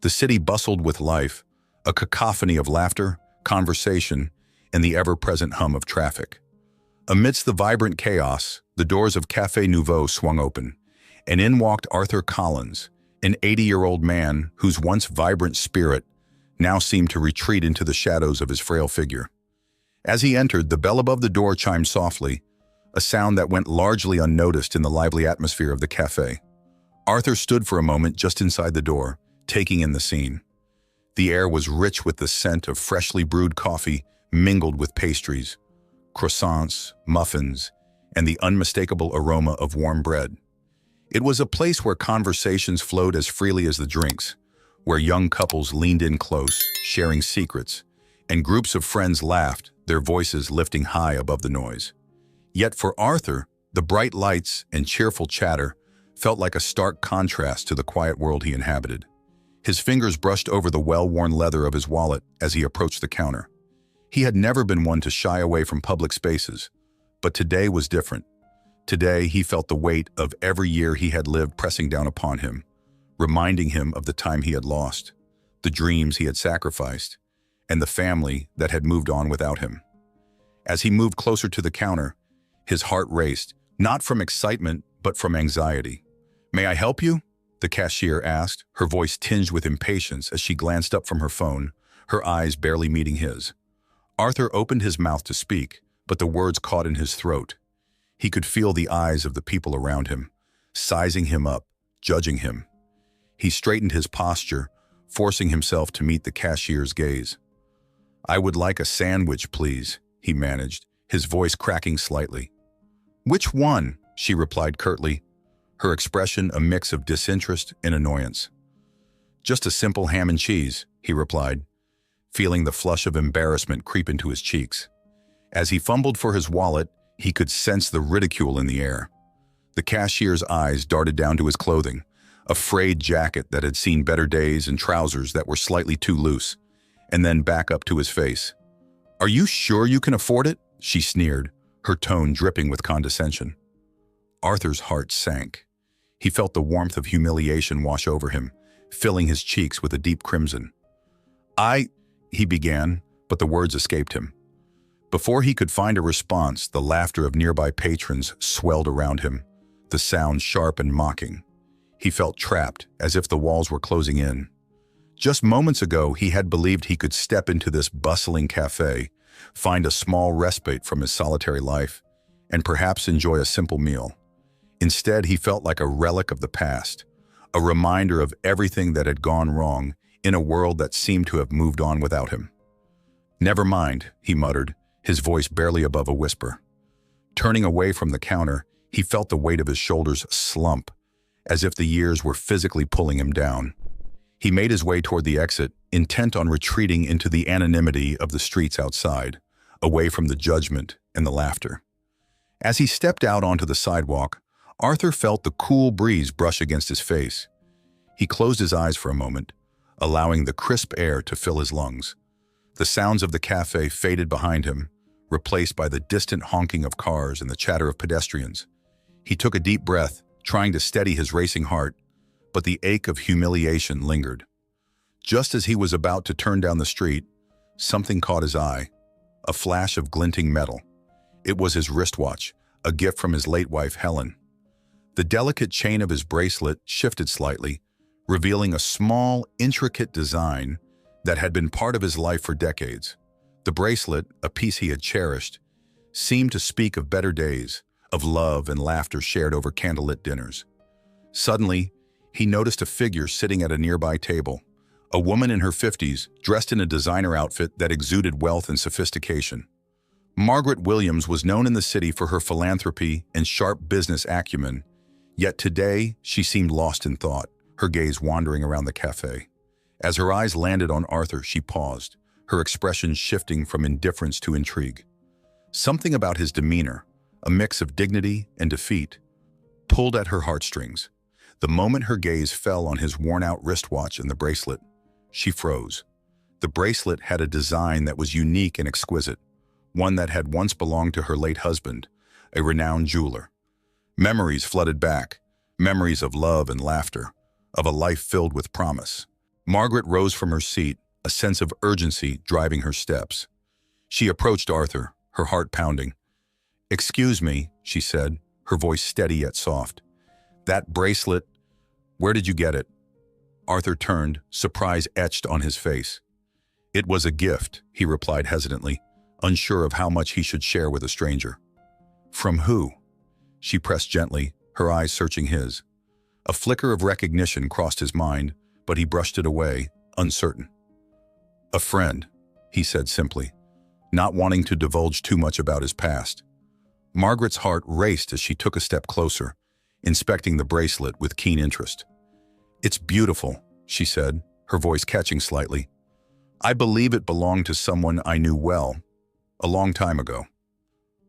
The city bustled with life, a cacophony of laughter, conversation, and the ever-present hum of traffic. Amidst the vibrant chaos, the doors of Café Nouveau swung open, and in walked Arthur Collins, an 80-year-old man whose once vibrant spirit now seemed to retreat into the shadows of his frail figure. As he entered, the bell above the door chimed softly, a sound that went largely unnoticed in the lively atmosphere of the café. Arthur stood for a moment just inside the door, taking in the scene. The air was rich with the scent of freshly brewed coffee mingled with pastries, croissants, muffins, and the unmistakable aroma of warm bread. It was a place where conversations flowed as freely as the drinks, where young couples leaned in close, sharing secrets, and groups of friends laughed, their voices lifting high above the noise. Yet for Arthur, the bright lights and cheerful chatter felt like a stark contrast to the quiet world he inhabited. His fingers brushed over the well-worn leather of his wallet as he approached the counter. He had never been one to shy away from public spaces, but today was different. Today, he felt the weight of every year he had lived pressing down upon him, reminding him of the time he had lost, the dreams he had sacrificed, and the family that had moved on without him. As he moved closer to the counter, his heart raced, not from excitement, but from anxiety. "May I help you?" the cashier asked, her voice tinged with impatience as she glanced up from her phone, her eyes barely meeting his. Arthur opened his mouth to speak, but the words caught in his throat. He could feel the eyes of the people around him, sizing him up, judging him. He straightened his posture, forcing himself to meet the cashier's gaze. "I would like a sandwich, please," he managed, his voice cracking slightly. "Which one?" she replied curtly, her expression a mix of disinterest and annoyance. "Just a simple ham and cheese," he replied, feeling the flush of embarrassment creep into his cheeks. As he fumbled for his wallet, he could sense the ridicule in the air. The cashier's eyes darted down to his clothing, a frayed jacket that had seen better days and trousers that were slightly too loose, and then back up to his face. "Are you sure you can afford it?" she sneered, her tone dripping with condescension. Arthur's heart sank. He felt the warmth of humiliation wash over him, filling his cheeks with a deep crimson. He began, but the words escaped him. Before he could find a response, the laughter of nearby patrons swelled around him, the sound sharp and mocking. He felt trapped, as if the walls were closing in. Just moments ago, he had believed he could step into this bustling cafe, find a small respite from his solitary life, and perhaps enjoy a simple meal. Instead, he felt like a relic of the past, a reminder of everything that had gone wrong in a world that seemed to have moved on without him. "Never mind," he muttered, his voice barely above a whisper. Turning away from the counter, he felt the weight of his shoulders slump, as if the years were physically pulling him down. He made his way toward the exit, intent on retreating into the anonymity of the streets outside, away from the judgment and the laughter. As he stepped out onto the sidewalk, Arthur felt the cool breeze brush against his face. He closed his eyes for a moment, allowing the crisp air to fill his lungs. The sounds of the cafe faded behind him, replaced by the distant honking of cars and the chatter of pedestrians. He took a deep breath, trying to steady his racing heart, but the ache of humiliation lingered. Just as he was about to turn down the street, something caught his eye, a flash of glinting metal. It was his wristwatch, a gift from his late wife, Helen. The delicate chain of his bracelet shifted slightly, revealing a small, intricate design that had been part of his life for decades. The bracelet, a piece he had cherished, seemed to speak of better days, of love and laughter shared over candlelit dinners. Suddenly, he noticed a figure sitting at a nearby table, a woman in her 50s, dressed in a designer outfit that exuded wealth and sophistication. Margaret Williams was known in the city for her philanthropy and sharp business acumen, yet today she seemed lost in thought, her gaze wandering around the cafe. As her eyes landed on Arthur, she paused, her expression shifting from indifference to intrigue. Something about his demeanor, a mix of dignity and defeat, pulled at her heartstrings. The moment her gaze fell on his worn-out wristwatch and the bracelet, she froze. The bracelet had a design that was unique and exquisite, one that had once belonged to her late husband, a renowned jeweler. Memories flooded back, memories of love and laughter, of a life filled with promise. Margaret rose from her seat, a sense of urgency driving her steps. She approached Arthur, her heart pounding. "Excuse me," she said, her voice steady yet soft. "That bracelet, where did you get it?" Arthur turned, surprise etched on his face. "It was a gift," he replied hesitantly, unsure of how much he should share with a stranger. "From who?" She pressed gently, her eyes searching his. A flicker of recognition crossed his mind, but he brushed it away, uncertain. "A friend," he said simply, not wanting to divulge too much about his past. Margaret's heart raced as she took a step closer, inspecting the bracelet with keen interest. "It's beautiful," she said, her voice catching slightly. "I believe it belonged to someone I knew well, a long time ago."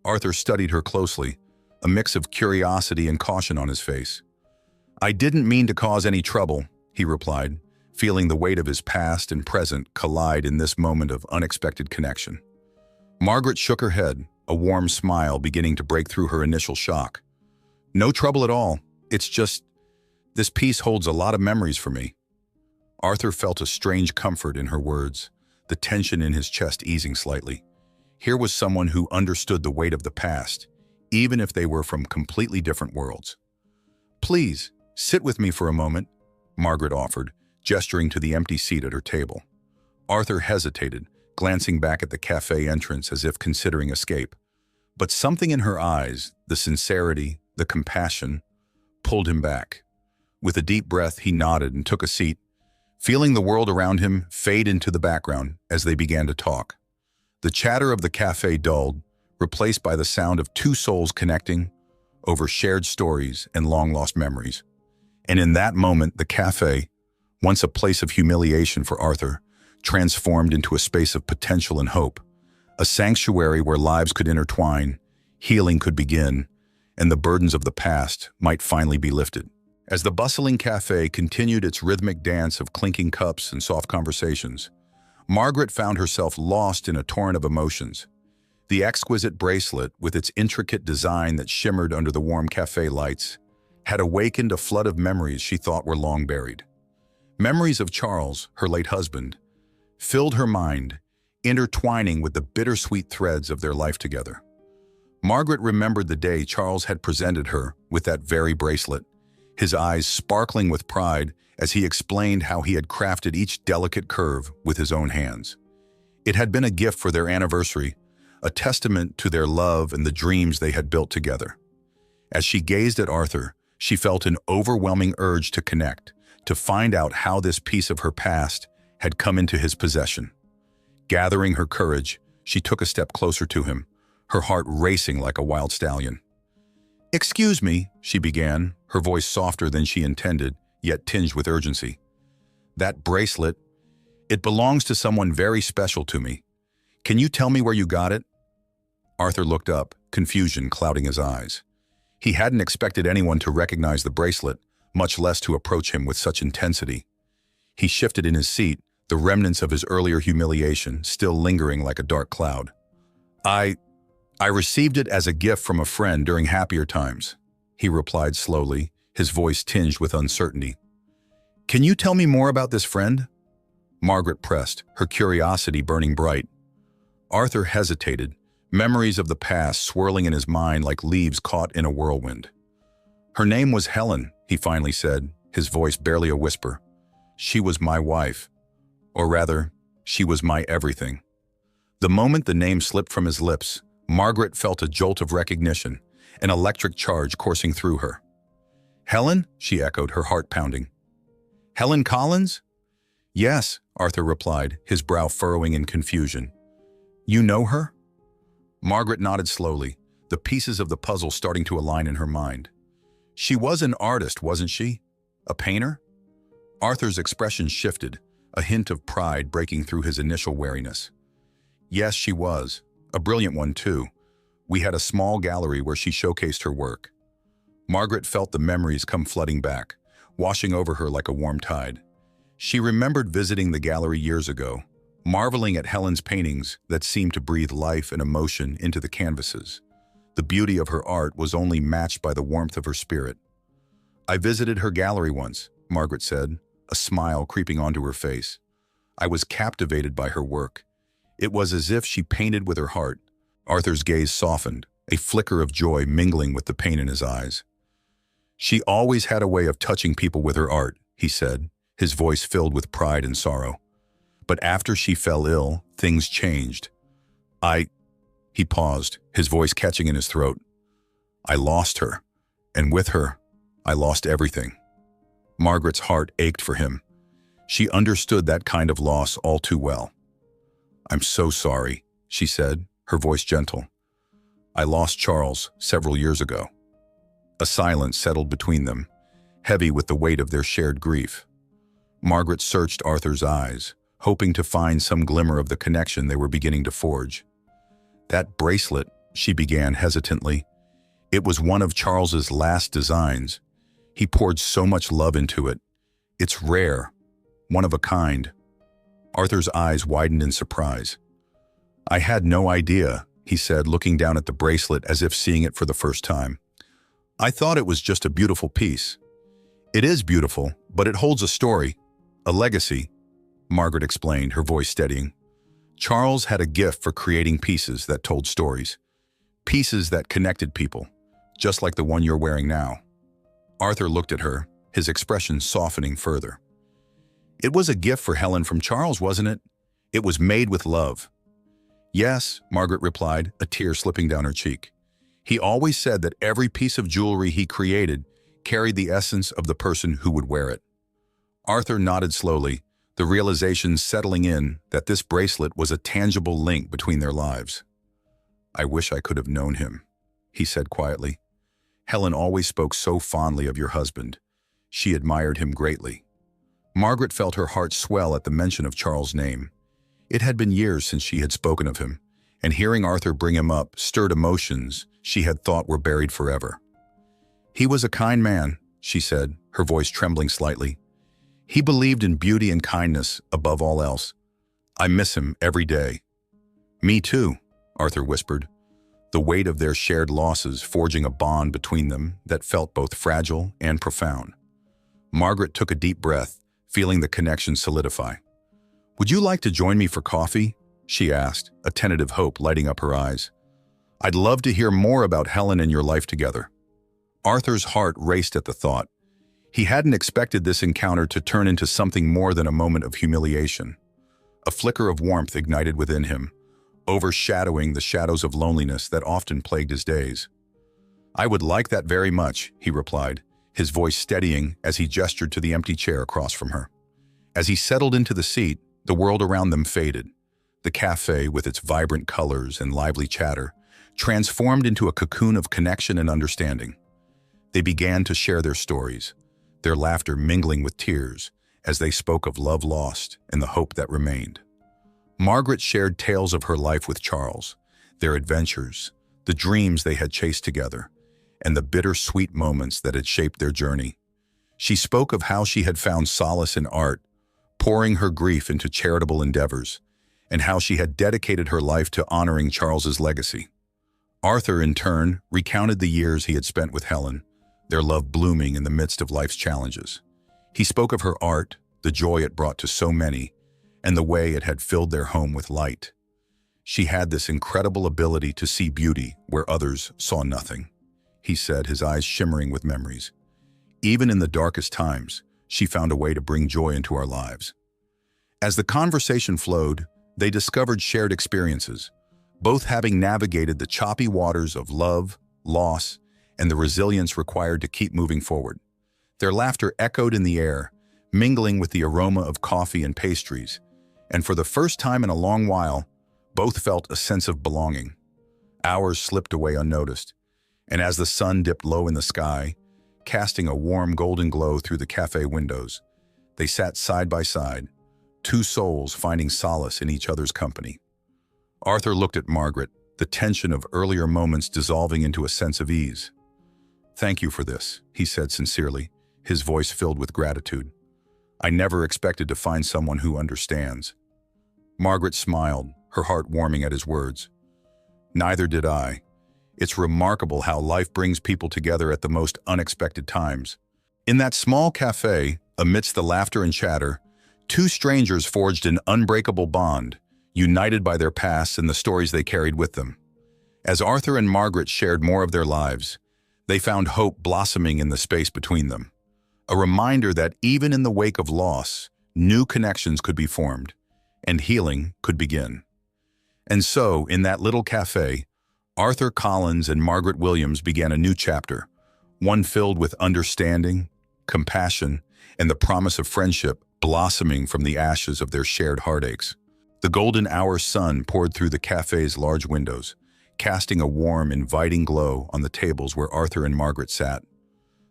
Arthur studied her closely, a mix of curiosity and caution on his face. "I didn't mean to cause any trouble," he replied, feeling the weight of his past and present collide in this moment of unexpected connection. Margaret shook her head, a warm smile beginning to break through her initial shock. "No trouble at all. It's just, this piece holds a lot of memories for me." Arthur felt a strange comfort in her words, the tension in his chest easing slightly. Here was someone who understood the weight of the past, even if they were from completely different worlds. "Please, sit with me for a moment," Margaret offered, gesturing to the empty seat at her table. Arthur hesitated, glancing back at the cafe entrance as if considering escape. But something in her eyes, the sincerity, the compassion, pulled him back. With a deep breath, he nodded and took a seat, feeling the world around him fade into the background as they began to talk. The chatter of the cafe dulled, replaced by the sound of two souls connecting over shared stories and long-lost memories. And in that moment, the cafe, once a place of humiliation for Arthur, transformed into a space of potential and hope, a sanctuary where lives could intertwine, healing could begin, and the burdens of the past might finally be lifted. As the bustling cafe continued its rhythmic dance of clinking cups and soft conversations, Margaret found herself lost in a torrent of emotions. The exquisite bracelet, with its intricate design that shimmered under the warm cafe lights, had awakened a flood of memories she thought were long buried. Memories of Charles, her late husband, filled her mind, intertwining with the bittersweet threads of their life together. Margaret remembered the day Charles had presented her with that very bracelet, his eyes sparkling with pride as he explained how he had crafted each delicate curve with his own hands. It had been a gift for their anniversary, a testament to their love and the dreams they had built together. As she gazed at Arthur, she felt an overwhelming urge to connect, to find out how this piece of her past had come into his possession. Gathering her courage, she took a step closer to him, her heart racing like a wild stallion. "Excuse me," she began, her voice softer than she intended, yet tinged with urgency. "That bracelet, it belongs to someone very special to me. Can you tell me where you got it?" Arthur looked up, confusion clouding his eyes. He hadn't expected anyone to recognize the bracelet, much less to approach him with such intensity. He shifted in his seat, the remnants of his earlier humiliation still lingering like a dark cloud. I received it as a gift from a friend during happier times," he replied slowly, his voice tinged with uncertainty. "Can you tell me more about this friend?" Margaret pressed, her curiosity burning bright. Arthur hesitated, memories of the past swirling in his mind like leaves caught in a whirlwind. "Her name was Helen," he finally said, his voice barely a whisper. "She was my wife. Or rather, she was my everything." The moment the name slipped from his lips, Margaret felt a jolt of recognition, an electric charge coursing through her. "Helen?" she echoed, her heart pounding. "Helen Collins?" "Yes," Arthur replied, his brow furrowing in confusion. "You know her?" Margaret nodded slowly, the pieces of the puzzle starting to align in her mind. "She was an artist, wasn't she? A painter?" Arthur's expression shifted, a hint of pride breaking through his initial wariness. "Yes, she was. A brilliant one, too. We had a small gallery where she showcased her work." Margaret felt the memories come flooding back, washing over her like a warm tide. She remembered visiting the gallery years ago, marveling at Helen's paintings that seemed to breathe life and emotion into the canvases. The beauty of her art was only matched by the warmth of her spirit. "I visited her gallery once," Margaret said, a smile creeping onto her face. I was captivated by her work. It was as if she painted with her heart. Arthur's gaze softened, a flicker of joy mingling with the pain in his eyes. She always had a way of touching people with her art, he said, his voice filled with pride and sorrow. But after she fell ill, things changed. He paused, his voice catching in his throat. I lost her, and with her, I lost everything. Margaret's heart ached for him. She understood that kind of loss all too well. I'm so sorry, she said, her voice gentle. I lost Charles several years ago. A silence settled between them, heavy with the weight of their shared grief. Margaret searched Arthur's eyes, hoping to find some glimmer of the connection they were beginning to forge. That bracelet, she began hesitantly. It was one of Charles's last designs. He poured so much love into it. It's rare, one of a kind. Arthur's eyes widened in surprise. I had no idea, he said, looking down at the bracelet as if seeing it for the first time. I thought it was just a beautiful piece. It is beautiful, but it holds a story, a legacy, Margaret explained, her voice steadying. Charles had a gift for creating pieces that told stories, pieces that connected people, just like the one you're wearing now. Arthur looked at her, his expression softening further. It was a gift for Helen from Charles, wasn't it? It was made with love. Yes, Margaret replied, a tear slipping down her cheek. He always said that every piece of jewelry he created carried the essence of the person who would wear it. Arthur nodded slowly, the realization settling in that this bracelet was a tangible link between their lives. I wish I could have known him, he said quietly. Helen always spoke so fondly of your husband. She admired him greatly. Margaret felt her heart swell at the mention of Charles' name. It had been years since she had spoken of him, and hearing Arthur bring him up stirred emotions she had thought were buried forever. He was a kind man, she said, her voice trembling slightly. He believed in beauty and kindness above all else. I miss him every day. Me too, Arthur whispered, the weight of their shared losses forging a bond between them that felt both fragile and profound. Margaret took a deep breath, feeling the connection solidify. Would you like to join me for coffee? She asked, a tentative hope lighting up her eyes. I'd love to hear more about Helen and your life together. Arthur's heart raced at the thought. He hadn't expected this encounter to turn into something more than a moment of humiliation. A flicker of warmth ignited within him, overshadowing the shadows of loneliness that often plagued his days. I would like that very much, he replied, his voice steadying as he gestured to the empty chair across from her. As he settled into the seat, the world around them faded. The café, with its vibrant colors and lively chatter, transformed into a cocoon of connection and understanding. They began to share their stories, their laughter mingling with tears as they spoke of love lost and the hope that remained. Margaret shared tales of her life with Charles, their adventures, the dreams they had chased together, and the bittersweet moments that had shaped their journey. She spoke of how she had found solace in art, pouring her grief into charitable endeavors, and how she had dedicated her life to honoring Charles's legacy. Arthur, in turn, recounted the years he had spent with Helen, their love blooming in the midst of life's challenges. He spoke of her art, the joy it brought to so many, and the way it had filled their home with light. She had this incredible ability to see beauty where others saw nothing, he said, his eyes shimmering with memories. Even in the darkest times, she found a way to bring joy into our lives. As the conversation flowed, they discovered shared experiences, both having navigated the choppy waters of love, loss, and the resilience required to keep moving forward. Their laughter echoed in the air, mingling with the aroma of coffee and pastries, and for the first time in a long while, both felt a sense of belonging. Hours slipped away unnoticed, and as the sun dipped low in the sky, casting a warm golden glow through the cafe windows, they sat side by side, two souls finding solace in each other's company. Arthur looked at Margaret, the tension of earlier moments dissolving into a sense of ease. Thank you for this, he said sincerely, his voice filled with gratitude. I never expected to find someone who understands. Margaret smiled, her heart warming at his words. Neither did I. It's remarkable how life brings people together at the most unexpected times. In that small cafe, Amidst the laughter and chatter, two strangers forged an unbreakable bond, united by their pasts and the stories they carried with them. As Arthur and Margaret shared more of their lives, they found hope blossoming in the space between them. A reminder that even in the wake of loss, new connections could be formed, and healing could begin. And so, in that little cafe, Arthur Collins and Margaret Williams began a new chapter, one filled with understanding, compassion, and the promise of friendship blossoming from the ashes of their shared heartaches. The golden hour sun poured through the cafe's large windows, casting a warm, inviting glow on the tables where Arthur and Margaret sat.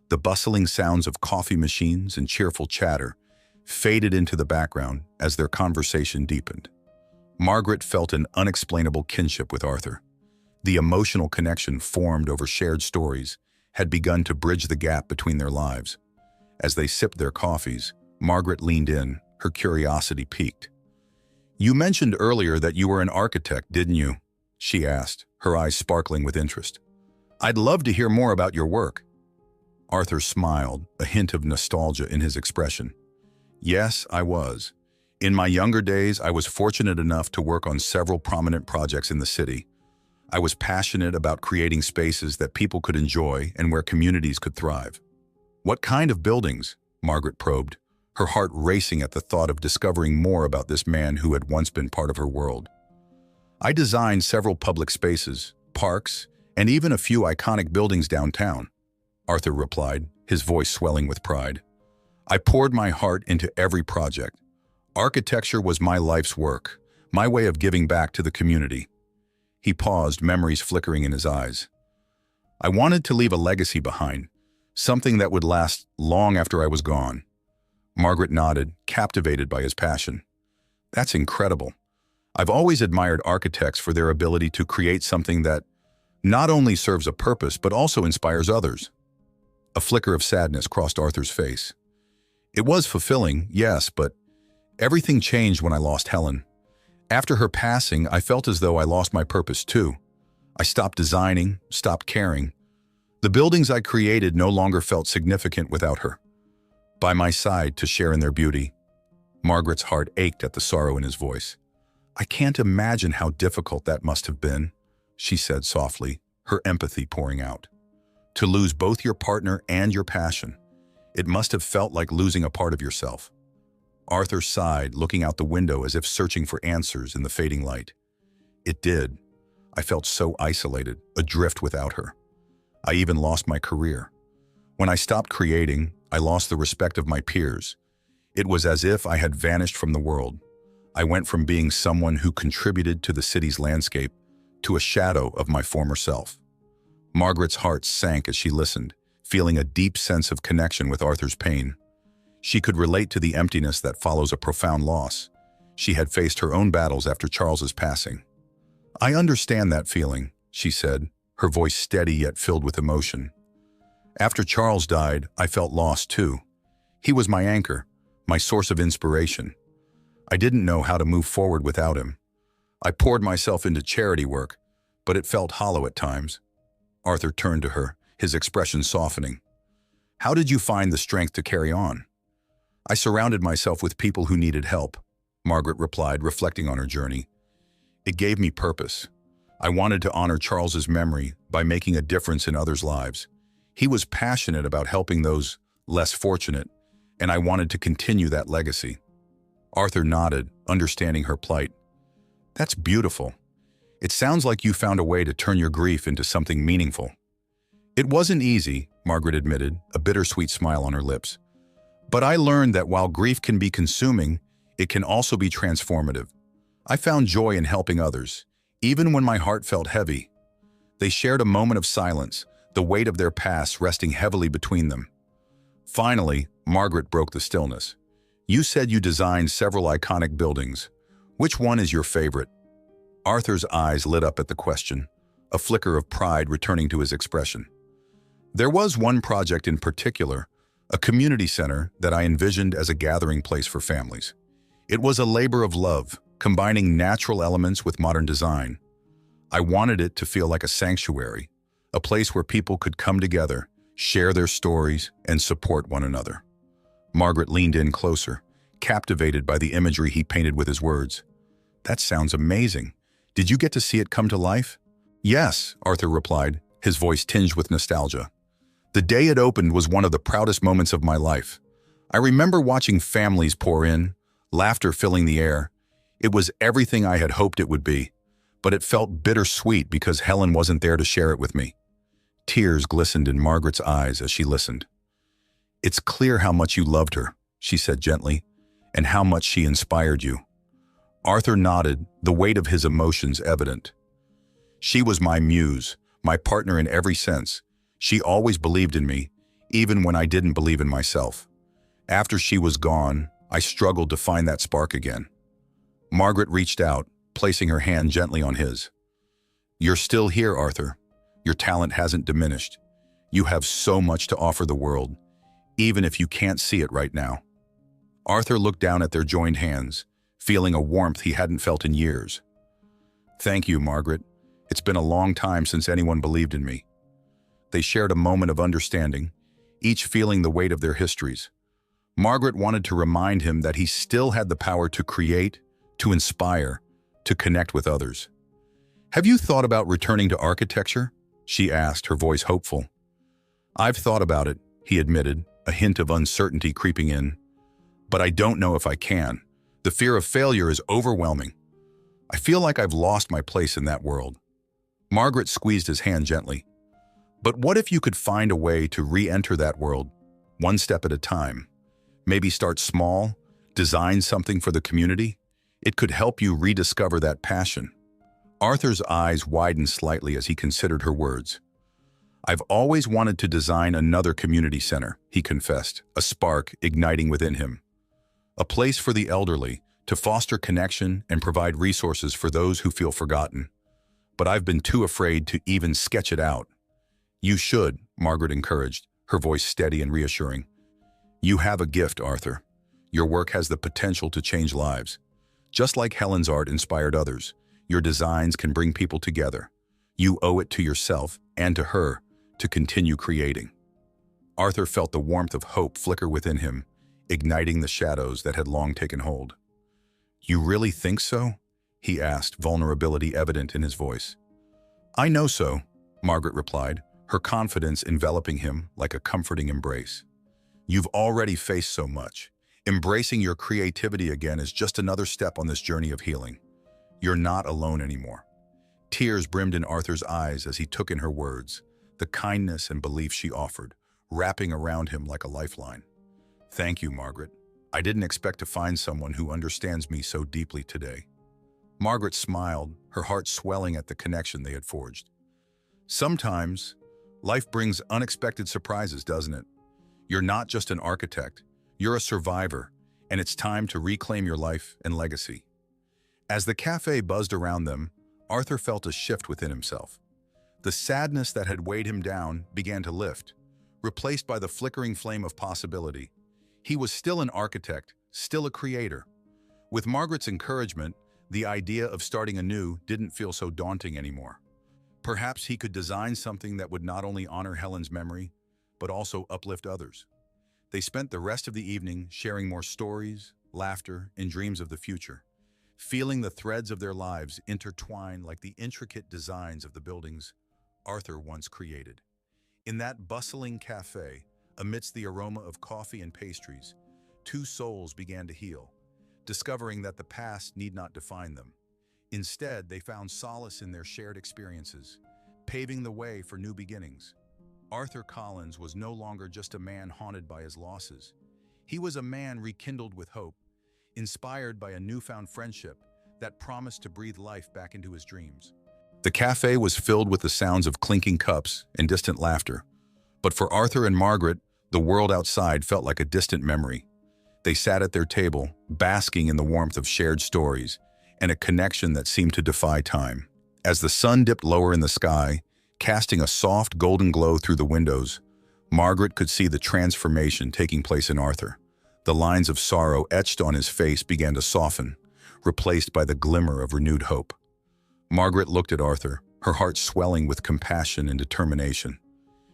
The bustling sounds of coffee machines and cheerful chatter faded into the background as their conversation deepened. Margaret felt an unexplainable kinship with Arthur. The emotional connection formed over shared stories had begun to bridge the gap between their lives. As they sipped their coffees, Margaret leaned in, her curiosity piqued. "You mentioned earlier that you were an architect, didn't you?" she asked, her eyes sparkling with interest. "I'd love to hear more about your work." Arthur smiled, a hint of nostalgia in his expression. "Yes, I was. In my younger days, I was fortunate enough to work on several prominent projects in the city. I was passionate about creating spaces that people could enjoy and where communities could thrive." "What kind of buildings?" Margaret probed, her heart racing at the thought of discovering more about this man who had once been part of her world. "I designed several public spaces, parks, and even a few iconic buildings downtown," Arthur replied, his voice swelling with pride. "I poured my heart into every project. Architecture was my life's work, my way of giving back to the community." He paused, memories flickering in his eyes. "I wanted to leave a legacy behind, something that would last long after I was gone." Margaret nodded, captivated by his passion. "That's incredible. I've always admired architects for their ability to create something that not only serves a purpose but also inspires others." A flicker of sadness crossed Arthur's face. "It was fulfilling, yes, but everything changed when I lost Helen. After her passing, I felt as though I lost my purpose too. I stopped designing, stopped caring. The buildings I created no longer felt significant without her by my side to share in their beauty." Margaret's heart ached at the sorrow in his voice. "I can't imagine how difficult that must have been," she said softly, her empathy pouring out. "To lose both your partner and your passion. It must have felt like losing a part of yourself." Arthur sighed, looking out the window as if searching for answers in the fading light. "It did. I felt so isolated, adrift without her. I even lost my career. When I stopped creating, I lost the respect of my peers. It was as if I had vanished from the world. I went from being someone who contributed to the city's landscape to a shadow of my former self." Margaret's heart sank as she listened, feeling a deep sense of connection with Arthur's pain. She could relate to the emptiness that follows a profound loss. She had faced her own battles after Charles's passing. "I understand that feeling," she said, her voice steady yet filled with emotion. "After Charles died, I felt lost too. He was my anchor, my source of inspiration. I didn't know how to move forward without him. I poured myself into charity work, but it felt hollow at times." Arthur turned to her, his expression softening. "How did you find the strength to carry on?" "I surrounded myself with people who needed help," Margaret replied, reflecting on her journey. "It gave me purpose. I wanted to honor Charles's memory by making a difference in others' lives. He was passionate about helping those less fortunate, and I wanted to continue that legacy." Arthur nodded, understanding her plight. "That's beautiful. It sounds like you found a way to turn your grief into something meaningful." "It wasn't easy," Margaret admitted, a bittersweet smile on her lips. "But I learned that while grief can be consuming, it can also be transformative. I found joy in helping others, even when my heart felt heavy." They shared a moment of silence, the weight of their past resting heavily between them. Finally, Margaret broke the stillness. "You said you designed several iconic buildings. Which one is your favorite?" Arthur's eyes lit up at the question, a flicker of pride returning to his expression. "There was one project in particular, a community center that I envisioned as a gathering place for families. It was a labor of love, combining natural elements with modern design. I wanted it to feel like a sanctuary, a place where people could come together, share their stories, and support one another." Margaret leaned in closer, captivated by the imagery he painted with his words. That sounds amazing. Did you get to see it come to life? Yes, Arthur replied, his voice tinged with nostalgia. The day it opened was one of the proudest moments of my life. I remember watching families pour in, laughter filling the air. It was everything I had hoped it would be, but it felt bittersweet because Helen wasn't there to share it with me. Tears glistened in Margaret's eyes as she listened. It's clear how much you loved her, she said gently, and how much she inspired you. Arthur nodded, the weight of his emotions evident. She was my muse, my partner in every sense. She always believed in me, even when I didn't believe in myself. After she was gone, I struggled to find that spark again. Margaret reached out, placing her hand gently on his. You're still here, Arthur. Your talent hasn't diminished. You have so much to offer the world, even if you can't see it right now. Arthur looked down at their joined hands, feeling a warmth he hadn't felt in years. Thank you, Margaret. It's been a long time since anyone believed in me. They shared a moment of understanding, each feeling the weight of their histories. Margaret wanted to remind him that he still had the power to create, to inspire, to connect with others. Have you thought about returning to architecture? She asked, her voice hopeful. I've thought about it, he admitted, a hint of uncertainty creeping in. But I don't know if I can. The fear of failure is overwhelming. I feel like I've lost my place in that world. Margaret squeezed his hand gently. But what if you could find a way to re-enter that world, one step at a time? Maybe start small, design something for the community? It could help you rediscover that passion. Arthur's eyes widened slightly as he considered her words. I've always wanted to design another community center, he confessed, a spark igniting within him. A place for the elderly, to foster connection and provide resources for those who feel forgotten. But I've been too afraid to even sketch it out. You should, Margaret encouraged, her voice steady and reassuring. You have a gift, Arthur. Your work has the potential to change lives. Just like Helen's art inspired others, your designs can bring people together. You owe it to yourself and to her to continue creating. Arthur felt the warmth of hope flicker within him, igniting the shadows that had long taken hold. You really think so? He asked, vulnerability evident in his voice. I know so, Margaret replied, her confidence enveloping him like a comforting embrace. You've already faced so much. Embracing your creativity again is just another step on this journey of healing. You're not alone anymore. Tears brimmed in Arthur's eyes as he took in her words, the kindness and belief she offered, wrapping around him like a lifeline. Thank you, Margaret. I didn't expect to find someone who understands me so deeply today. Margaret smiled, her heart swelling at the connection they had forged. Sometimes, life brings unexpected surprises, doesn't it? You're not just an architect, you're a survivor, and it's time to reclaim your life and legacy. As the cafe buzzed around them, Arthur felt a shift within himself. The sadness that had weighed him down began to lift, replaced by the flickering flame of possibility. He was still an architect, still a creator. With Margaret's encouragement, the idea of starting anew didn't feel so daunting anymore. Perhaps he could design something that would not only honor Helen's memory, but also uplift others. They spent the rest of the evening sharing more stories, laughter, and dreams of the future, feeling the threads of their lives intertwine like the intricate designs of the buildings Arthur once created. In that bustling cafe, amidst the aroma of coffee and pastries, two souls began to heal, discovering that the past need not define them. Instead, they found solace in their shared experiences, paving the way for new beginnings. Arthur Collins was no longer just a man haunted by his losses. He was a man rekindled with hope, inspired by a newfound friendship that promised to breathe life back into his dreams. The cafe was filled with the sounds of clinking cups and distant laughter. But for Arthur and Margaret, the world outside felt like a distant memory. They sat at their table, basking in the warmth of shared stories and a connection that seemed to defy time. As the sun dipped lower in the sky, casting a soft golden glow through the windows, Margaret could see the transformation taking place in Arthur. The lines of sorrow etched on his face began to soften, replaced by the glimmer of renewed hope. Margaret looked at Arthur, her heart swelling with compassion and determination.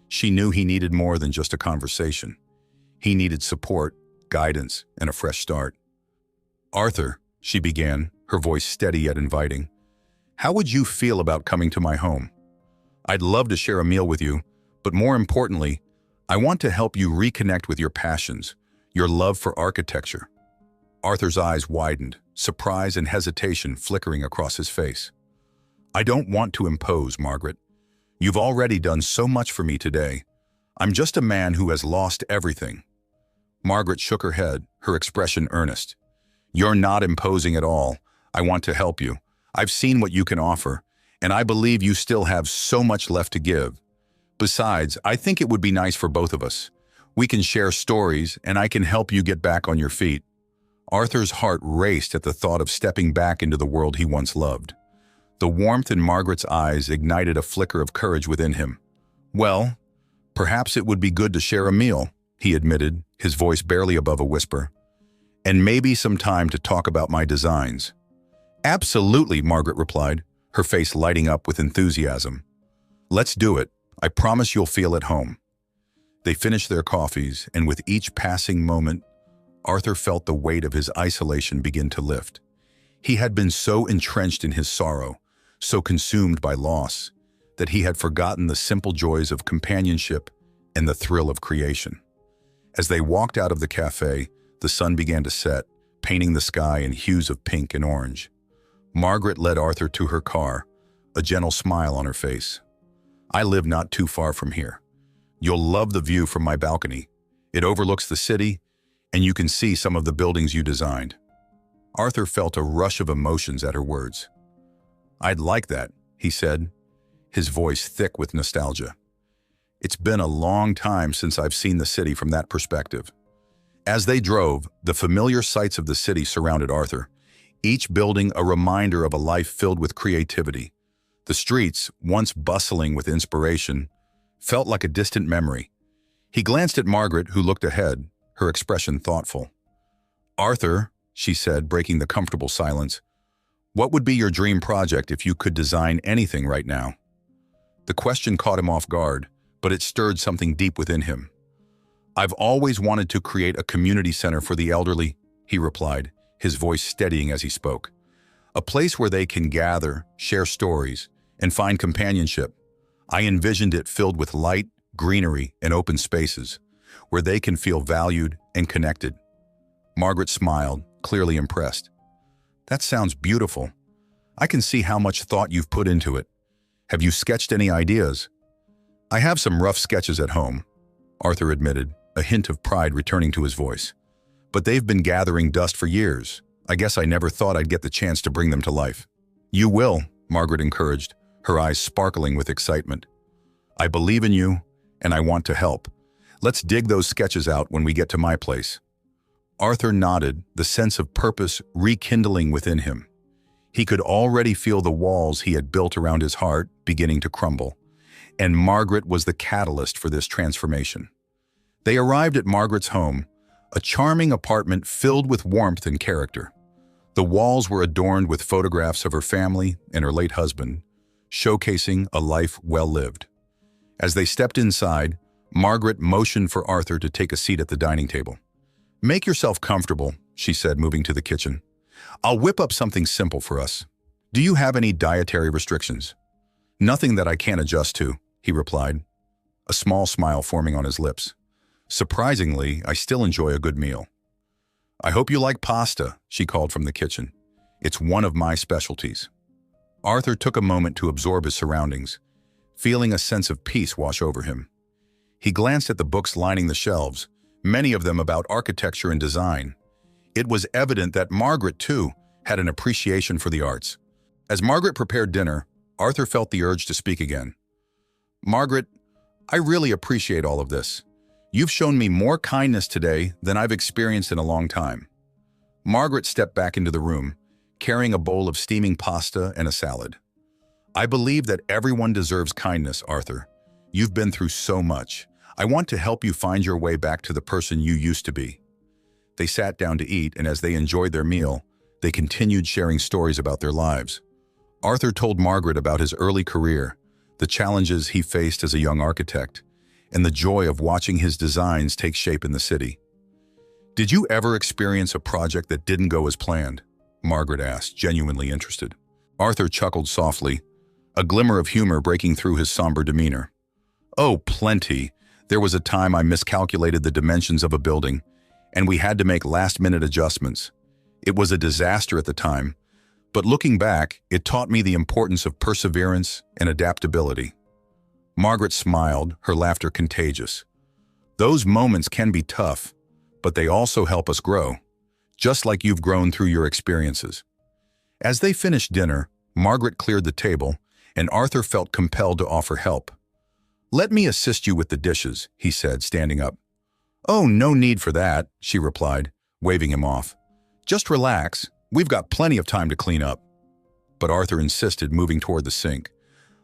She knew he needed more than just a conversation. He needed support, guidance, and a fresh start. "Arthur," she began, her voice steady yet inviting, "how would you feel about coming to my home? I'd love to share a meal with you, but more importantly, I want to help you reconnect with your passions, your love for architecture." Arthur's eyes widened, surprise and hesitation flickering across his face. "I don't want to impose, Margaret. You've already done so much for me today. I'm just a man who has lost everything." Margaret shook her head, her expression earnest. "You're not imposing at all. I want to help you. I've seen what you can offer, and I believe you still have so much left to give. Besides, I think it would be nice for both of us. We can share stories, and I can help you get back on your feet." Arthur's heart raced at the thought of stepping back into the world he once loved. The warmth in Margaret's eyes ignited a flicker of courage within him. "Well, perhaps it would be good to share a meal," he admitted, his voice barely above a whisper. "And maybe some time to talk about my designs." "Absolutely," Margaret replied, her face lighting up with enthusiasm. "Let's do it. I promise you'll feel at home." They finished their coffees, and with each passing moment, Arthur felt the weight of his isolation begin to lift. He had been so entrenched in his sorrow, so consumed by loss, that he had forgotten the simple joys of companionship and the thrill of creation. As they walked out of the cafe, the sun began to set, painting the sky in hues of pink and orange. Margaret led Arthur to her car, a gentle smile on her face. "I live not too far from here. You'll love the view from my balcony. It overlooks the city, and you can see some of the buildings you designed." Arthur felt a rush of emotions at her words. "I'd like that," he said, his voice thick with nostalgia. "It's been a long time since I've seen the city from that perspective." As they drove, the familiar sights of the city surrounded Arthur, each building a reminder of a life filled with creativity. The streets, once bustling with inspiration, felt like a distant memory. He glanced at Margaret, who looked ahead, her expression thoughtful. "Arthur," she said, breaking the comfortable silence, "what would be your dream project if you could design anything right now?" The question caught him off guard, but it stirred something deep within him. "I've always wanted to create a community center for the elderly," he replied, his voice steadying as he spoke. "A place where they can gather, share stories, and find companionship. I envisioned it filled with light, greenery, and open spaces, where they can feel valued and connected." Margaret smiled, clearly impressed. "That sounds beautiful. I can see how much thought you've put into it. Have you sketched any ideas?" "I have some rough sketches at home," Arthur admitted, a hint of pride returning to his voice. "But they've been gathering dust for years. I guess I never thought I'd get the chance to bring them to life." "You will," Margaret encouraged, her eyes sparkling with excitement. "I believe in you, and I want to help. Let's dig those sketches out when we get to my place." Arthur nodded, the sense of purpose rekindling within him. He could already feel the walls he had built around his heart beginning to crumble, and Margaret was the catalyst for this transformation. They arrived at Margaret's home, a charming apartment filled with warmth and character. The walls were adorned with photographs of her family and her late husband, showcasing a life well lived. As they stepped inside, Margaret motioned for Arthur to take a seat at the dining table. "Make yourself comfortable," she said, moving to the kitchen. "I'll whip up something simple for us. Do you have any dietary restrictions?" "Nothing that I can't adjust to," he replied, a small smile forming on his lips. "Surprisingly, I still enjoy a good meal." "I hope you like pasta," she called from the kitchen. "It's one of my specialties." Arthur took a moment to absorb his surroundings, feeling a sense of peace wash over him. He glanced at the books lining the shelves, many of them about architecture and design. It was evident that Margaret, too, had an appreciation for the arts. As Margaret prepared dinner, Arthur felt the urge to speak again. "Margaret, I really appreciate all of this. You've shown me more kindness today than I've experienced in a long time." Margaret stepped back into the room, carrying a bowl of steaming pasta and a salad. "I believe that everyone deserves kindness, Arthur. You've been through so much. I want to help you find your way back to the person you used to be." They sat down to eat, and as they enjoyed their meal, they continued sharing stories about their lives. Arthur told Margaret about his early career, the challenges he faced as a young architect, and the joy of watching his designs take shape in the city. Did you ever experience a project that didn't go as planned? Margaret asked, genuinely interested. Arthur chuckled softly, a glimmer of humor breaking through his somber demeanor. Oh, plenty. There was a time I miscalculated the dimensions of a building, and we had to make last-minute adjustments. It was a disaster at the time, but looking back, it taught me the importance of perseverance and adaptability. Margaret smiled, her laughter contagious. Those moments can be tough, but they also help us grow, just like you've grown through your experiences. As they finished dinner, Margaret cleared the table, and Arthur felt compelled to offer help. "Let me assist you with the dishes," he said, standing up. "Oh, no need for that," she replied, waving him off. "Just relax. We've got plenty of time to clean up." But Arthur insisted, moving toward the sink.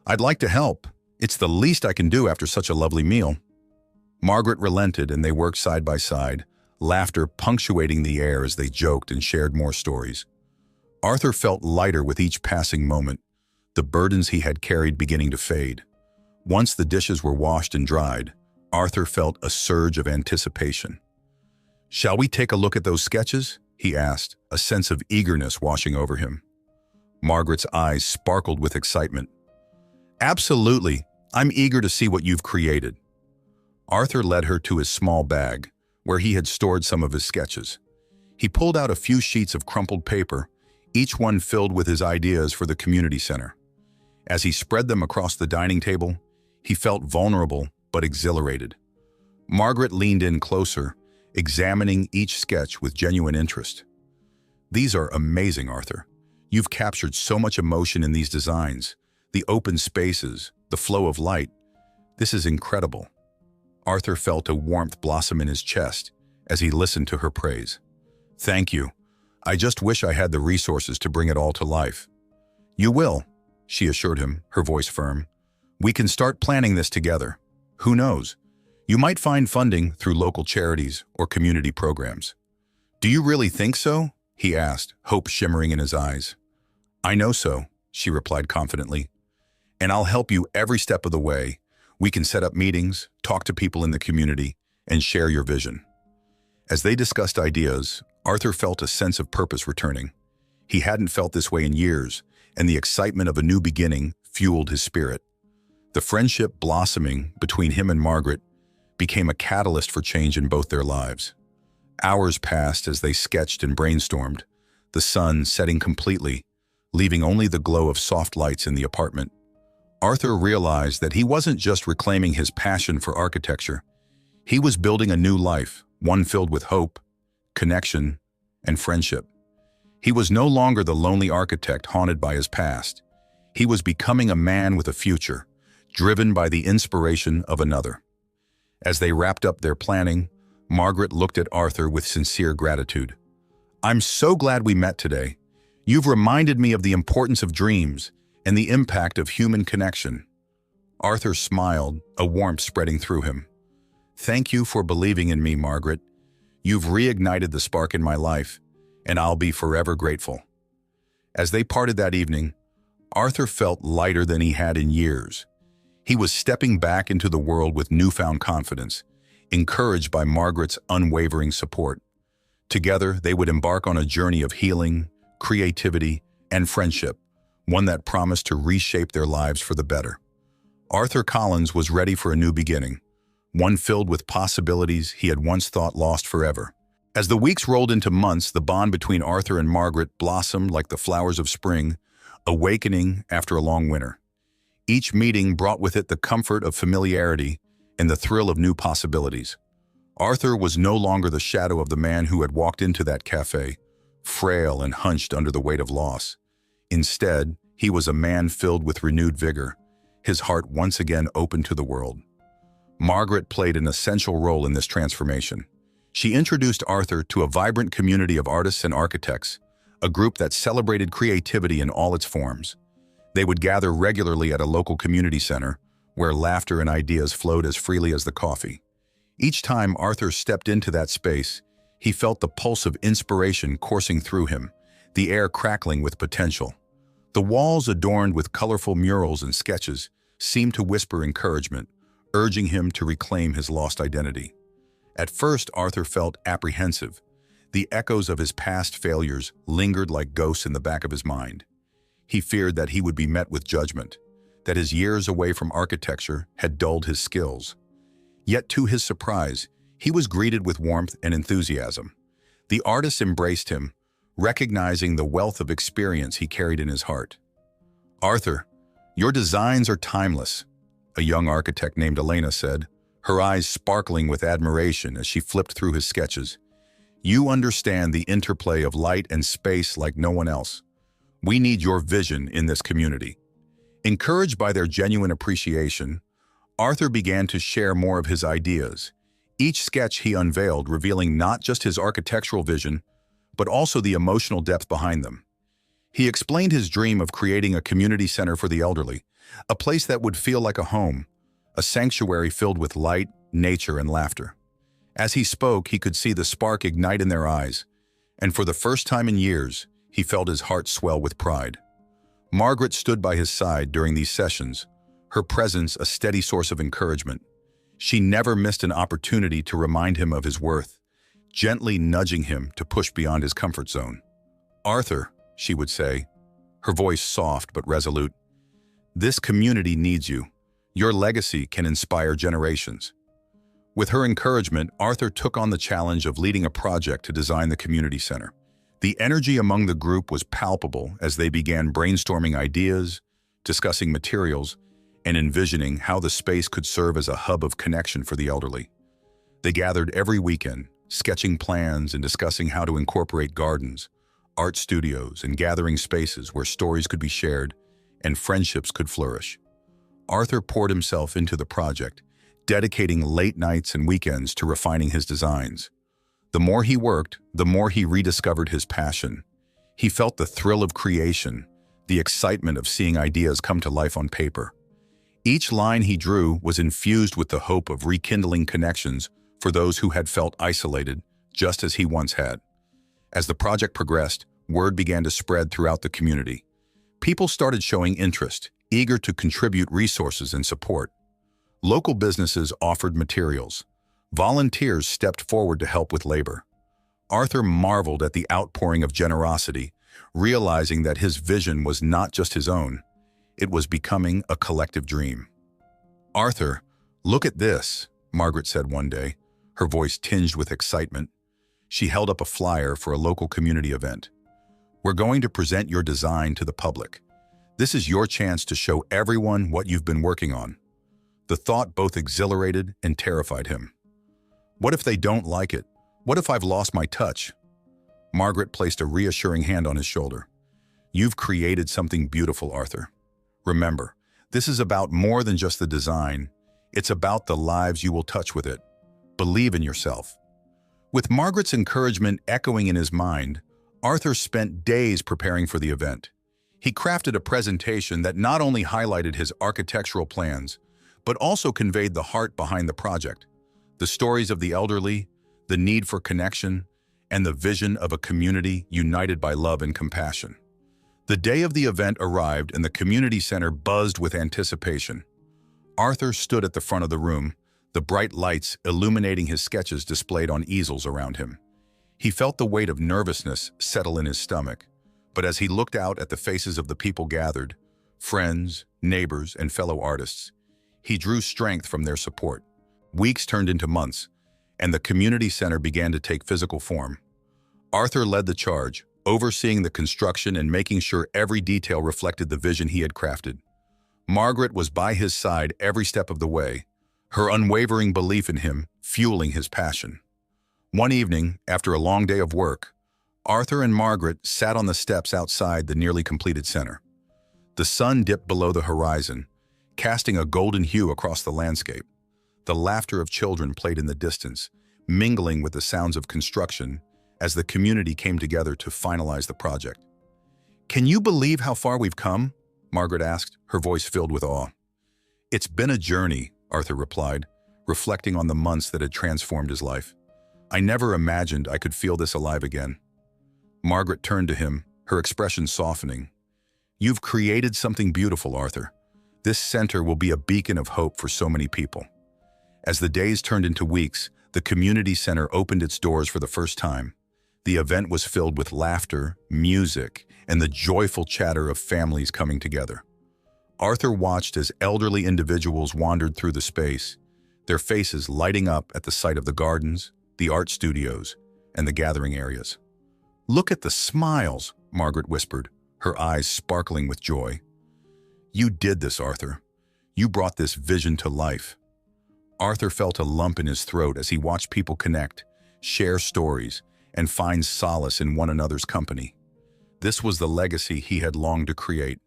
"I'd like to help. It's the least I can do after such a lovely meal." Margaret relented, and they worked side by side, laughter punctuating the air as they joked and shared more stories. Arthur felt lighter with each passing moment, the burdens he had carried beginning to fade. Once the dishes were washed and dried, Arthur felt a surge of anticipation. "Shall we take a look at those sketches?" he asked, a sense of eagerness washing over him. Margaret's eyes sparkled with excitement. "Absolutely. I'm eager to see what you've created." Arthur led her to his small bag, where he had stored some of his sketches. He pulled out a few sheets of crumpled paper, each one filled with his ideas for the community center. As he spread them across the dining table, he felt vulnerable but exhilarated. Margaret leaned in closer, examining each sketch with genuine interest. "These are amazing, Arthur. You've captured so much emotion in these designs, the open spaces, the flow of light. This is incredible." Arthur felt a warmth blossom in his chest as he listened to her praise. "Thank you. I just wish I had the resources to bring it all to life." "You will," she assured him, her voice firm. "We can start planning this together. Who knows? You might find funding through local charities or community programs." "Do you really think so?" he asked, hope shimmering in his eyes. "I know so," she replied confidently. "And I'll help you every step of the way. We can set up meetings, talk to people in the community, and share your vision." As they discussed ideas, Arthur felt a sense of purpose returning. He hadn't felt this way in years, and the excitement of a new beginning fueled his spirit. The friendship blossoming between him and Margaret became a catalyst for change in both their lives. Hours passed as they sketched and brainstormed, the sun setting completely, leaving only the glow of soft lights in the apartment. Arthur realized that he wasn't just reclaiming his passion for architecture. He was building a new life, one filled with hope, connection, and friendship. He was no longer the lonely architect haunted by his past. He was becoming a man with a future, driven by the inspiration of another. As they wrapped up their planning, Margaret looked at Arthur with sincere gratitude. "I'm so glad we met today. You've reminded me of the importance of dreams and the impact of human connection." Arthur smiled, a warmth spreading through him. "Thank you for believing in me, Margaret. You've reignited the spark in my life, and I'll be forever grateful." As they parted that evening, Arthur felt lighter than he had in years. He was stepping back into the world with newfound confidence, encouraged by Margaret's unwavering support. Together, they would embark on a journey of healing, creativity, and friendship, one that promised to reshape their lives for the better. Arthur Collins was ready for a new beginning, one filled with possibilities he had once thought lost forever. As the weeks rolled into months, the bond between Arthur and Margaret blossomed like the flowers of spring, awakening after a long winter. Each meeting brought with it the comfort of familiarity and the thrill of new possibilities. Arthur was no longer the shadow of the man who had walked into that café, frail and hunched under the weight of loss. Instead, he was a man filled with renewed vigor, his heart once again open to the world. Margaret played an essential role in this transformation. She introduced Arthur to a vibrant community of artists and architects, a group that celebrated creativity in all its forms. They would gather regularly at a local community center, where laughter and ideas flowed as freely as the coffee. Each time Arthur stepped into that space, he felt the pulse of inspiration coursing through him, the air crackling with potential. The walls adorned with colorful murals and sketches seemed to whisper encouragement, urging him to reclaim his lost identity. At first, Arthur felt apprehensive, The echoes of his past failures lingered like ghosts in the back of his mind. He feared that he would be met with judgment, that his years away from architecture had dulled his skills. Yet to his surprise, he was greeted with warmth and enthusiasm. The artists embraced him, recognizing the wealth of experience he carried in his heart. "Arthur, your designs are timeless," a young architect named Elena said, her eyes sparkling with admiration as she flipped through his sketches. "You understand the interplay of light and space like no one else. We need your vision in this community." Encouraged by their genuine appreciation, Arthur began to share more of his ideas. Each sketch he unveiled revealing not just his architectural vision, but also the emotional depth behind them. He explained his dream of creating a community center for the elderly, a place that would feel like a home, a sanctuary filled with light, nature, and laughter. As he spoke, he could see the spark ignite in their eyes, and for the first time in years, he felt his heart swell with pride. Margaret stood by his side during these sessions, her presence a steady source of encouragement. She never missed an opportunity to remind him of his worth, gently nudging him to push beyond his comfort zone. "Arthur," she would say, her voice soft but resolute, "this community needs you. Your legacy can inspire generations." With her encouragement, Arthur took on the challenge of leading a project to design the community center. The energy among the group was palpable as they began brainstorming ideas, discussing materials, and envisioning how the space could serve as a hub of connection for the elderly. They gathered every weekend, sketching plans and discussing how to incorporate gardens, art studios, and gathering spaces where stories could be shared and friendships could flourish. Arthur poured himself into the project, dedicating late nights and weekends to refining his designs. The more he worked, the more he rediscovered his passion. He felt the thrill of creation, the excitement of seeing ideas come to life on paper. Each line he drew was infused with the hope of rekindling connections for those who had felt isolated, just as he once had. As the project progressed, word began to spread throughout the community. People started showing interest, eager to contribute resources and support. Local businesses offered materials. Volunteers stepped forward to help with labor. Arthur marveled at the outpouring of generosity, realizing that his vision was not just his own. It was becoming a collective dream. "Arthur, look at this," Margaret said one day, her voice tinged with excitement. She held up a flyer for a local community event. "We're going to present your design to the public. This is your chance to show everyone what you've been working on." The thought both exhilarated and terrified him. "What if they don't like it? What if I've lost my touch?" Margaret placed a reassuring hand on his shoulder. "You've created something beautiful, Arthur. Remember, this is about more than just the design. It's about the lives you will touch with it. Believe in yourself." With Margaret's encouragement echoing in his mind, Arthur spent days preparing for the event. He crafted a presentation that not only highlighted his architectural plans, but also conveyed the heart behind the project, the stories of the elderly, the need for connection, and the vision of a community united by love and compassion. The day of the event arrived and the community center buzzed with anticipation. Arthur stood at the front of the room, the bright lights illuminating his sketches displayed on easels around him. He felt the weight of nervousness settle in his stomach, but as he looked out at the faces of the people gathered, friends, neighbors, and fellow artists, he drew strength from their support. Weeks turned into months, and the community center began to take physical form. Arthur led the charge, overseeing the construction and making sure every detail reflected the vision he had crafted. Margaret was by his side every step of the way, her unwavering belief in him fueling his passion. One evening, after a long day of work, Arthur and Margaret sat on the steps outside the nearly completed center. The sun dipped below the horizon, casting a golden hue across the landscape. The laughter of children played in the distance, mingling with the sounds of construction as the community came together to finalize the project. "Can you believe how far we've come?" Margaret asked, her voice filled with awe. "It's been a journey," Arthur replied, reflecting on the months that had transformed his life. "I never imagined I could feel this alive again." Margaret turned to him, her expression softening. "You've created something beautiful, Arthur. This center will be a beacon of hope for so many people." As the days turned into weeks, the community center opened its doors for the first time. The event was filled with laughter, music, and the joyful chatter of families coming together. Arthur watched as elderly individuals wandered through the space, their faces lighting up at the sight of the gardens, the art studios, and the gathering areas. "Look at the smiles," Margaret whispered, her eyes sparkling with joy. "You did this, Arthur. You brought this vision to life." Arthur felt a lump in his throat as he watched people connect, share stories, and find solace in one another's company. This was the legacy he had longed to create,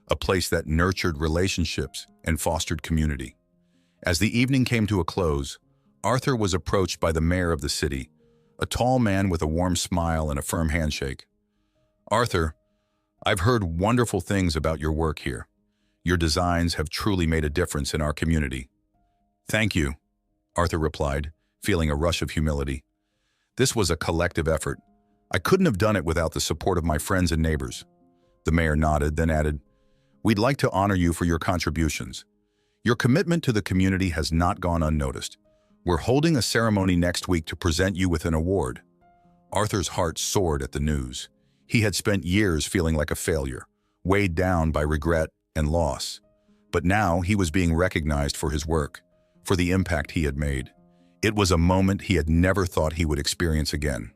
a place that nurtured relationships and fostered community. As the evening came to a close, Arthur was approached by the mayor of the city, a tall man with a warm smile and a firm handshake. "Arthur, I've heard wonderful things about your work here. Your designs have truly made a difference in our community." "Thank you," Arthur replied, feeling a rush of humility. "This was a collective effort. I couldn't have done it without the support of my friends and neighbors." The mayor nodded, then added, "We'd like to honor you for your contributions. Your commitment to the community has not gone unnoticed. We're holding a ceremony next week to present you with an award." Arthur's heart soared at the news. He had spent years feeling like a failure, weighed down by regret and loss. But now he was being recognized for his work, for the impact he had made. It was a moment he had never thought he would experience again.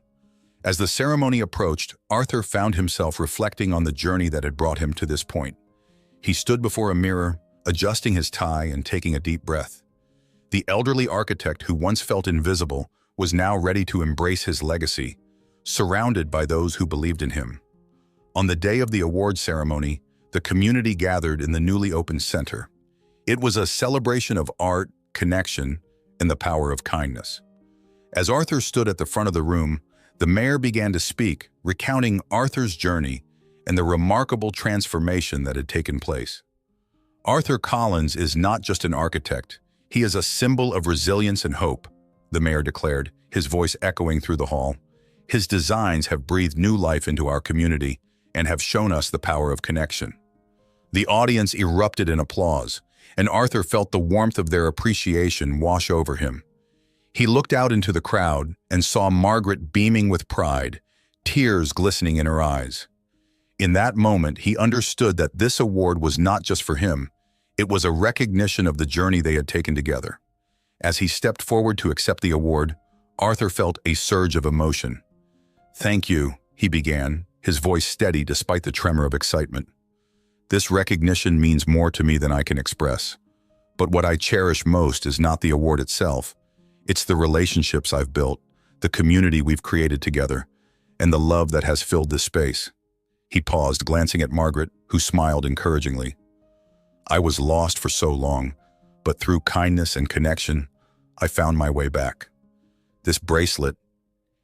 As the ceremony approached, Arthur found himself reflecting on the journey that had brought him to this point. He stood before a mirror, adjusting his tie and taking a deep breath. The elderly architect who once felt invisible was now ready to embrace his legacy, surrounded by those who believed in him. On the day of the award ceremony, the community gathered in the newly opened center. It was a celebration of art, connection, and the power of kindness. As Arthur stood at the front of the room, the mayor began to speak, recounting Arthur's journey and the remarkable transformation that had taken place. "Arthur Collins is not just an architect. He is a symbol of resilience and hope," the mayor declared, his voice echoing through the hall. "His designs have breathed new life into our community and have shown us the power of connection." The audience erupted in applause, and Arthur felt the warmth of their appreciation wash over him. He looked out into the crowd and saw Margaret beaming with pride, tears glistening in her eyes. In that moment, he understood that this award was not just for him. It was a recognition of the journey they had taken together. As he stepped forward to accept the award, Arthur felt a surge of emotion. "Thank you," he began, his voice steady despite the tremor of excitement. "This recognition means more to me than I can express. But what I cherish most is not the award itself. It's the relationships I've built, the community we've created together, and the love that has filled this space." He paused, glancing at Margaret, who smiled encouragingly. "I was lost for so long, but through kindness and connection, I found my way back. This bracelet,"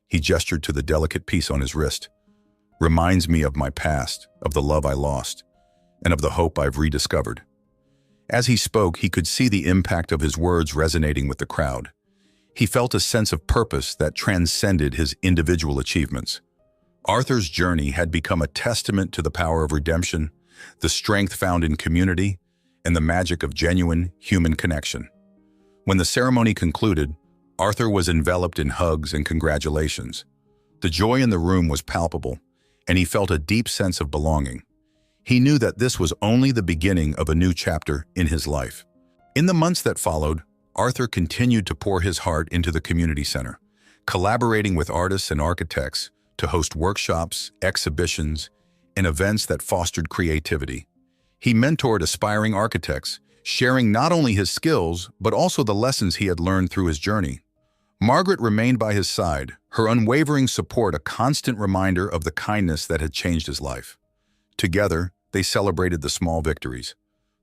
he gestured to the delicate piece on his wrist, "reminds me of my past, of the love I lost, and of the hope I've rediscovered." As he spoke, he could see the impact of his words resonating with the crowd. He felt a sense of purpose that transcended his individual achievements. Arthur's journey had become a testament to the power of redemption, the strength found in community, and the magic of genuine human connection. When the ceremony concluded, Arthur was enveloped in hugs and congratulations. The joy in the room was palpable, and he felt a deep sense of belonging. He knew that this was only the beginning of a new chapter in his life. In the months that followed, Arthur continued to pour his heart into the community center, collaborating with artists and architects to host workshops, exhibitions, and events that fostered creativity. He mentored aspiring architects, sharing not only his skills, but also the lessons he had learned through his journey. Margaret remained by his side, her unwavering support a constant reminder of the kindness that had changed his life. Together, they celebrated the small victories,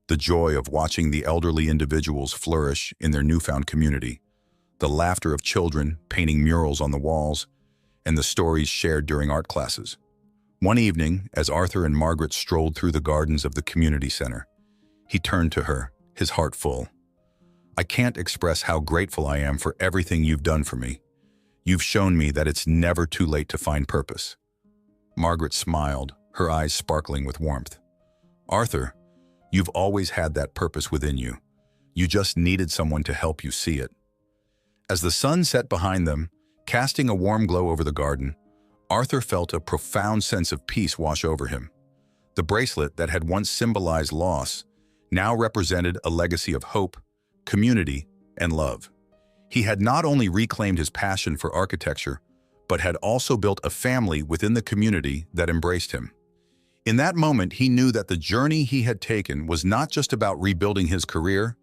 the joy of watching the elderly individuals flourish in their newfound community, the laughter of children painting murals on the walls, and the stories shared during art classes. One evening, as Arthur and Margaret strolled through the gardens of the community center, he turned to her, his heart full. "I can't express how grateful I am for everything you've done for me. You've shown me that it's never too late to find purpose." Margaret smiled, her eyes sparkling with warmth. "Arthur, you've always had that purpose within you. You just needed someone to help you see it." As the sun set behind them, casting a warm glow over the garden, Arthur felt a profound sense of peace wash over him. The bracelet that had once symbolized loss now represented a legacy of hope, community, and love. He had not only reclaimed his passion for architecture, but had also built a family within the community that embraced him. In that moment, he knew that the journey he had taken was not just about rebuilding his career,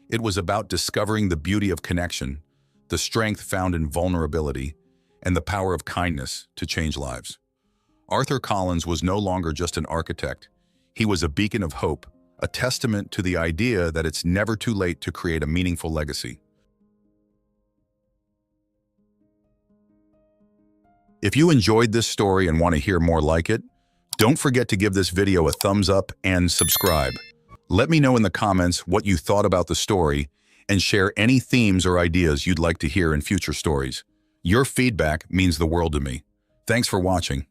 it was about discovering the beauty of connection, the strength found in vulnerability, and the power of kindness to change lives. Arthur Collins was no longer just an architect. He was a beacon of hope, a testament to the idea that it's never too late to create a meaningful legacy. If you enjoyed this story and want to hear more like it, don't forget to give this video a thumbs up and subscribe. Let me know in the comments what you thought about the story and share any themes or ideas you'd like to hear in future stories. Your feedback means the world to me. Thanks for watching.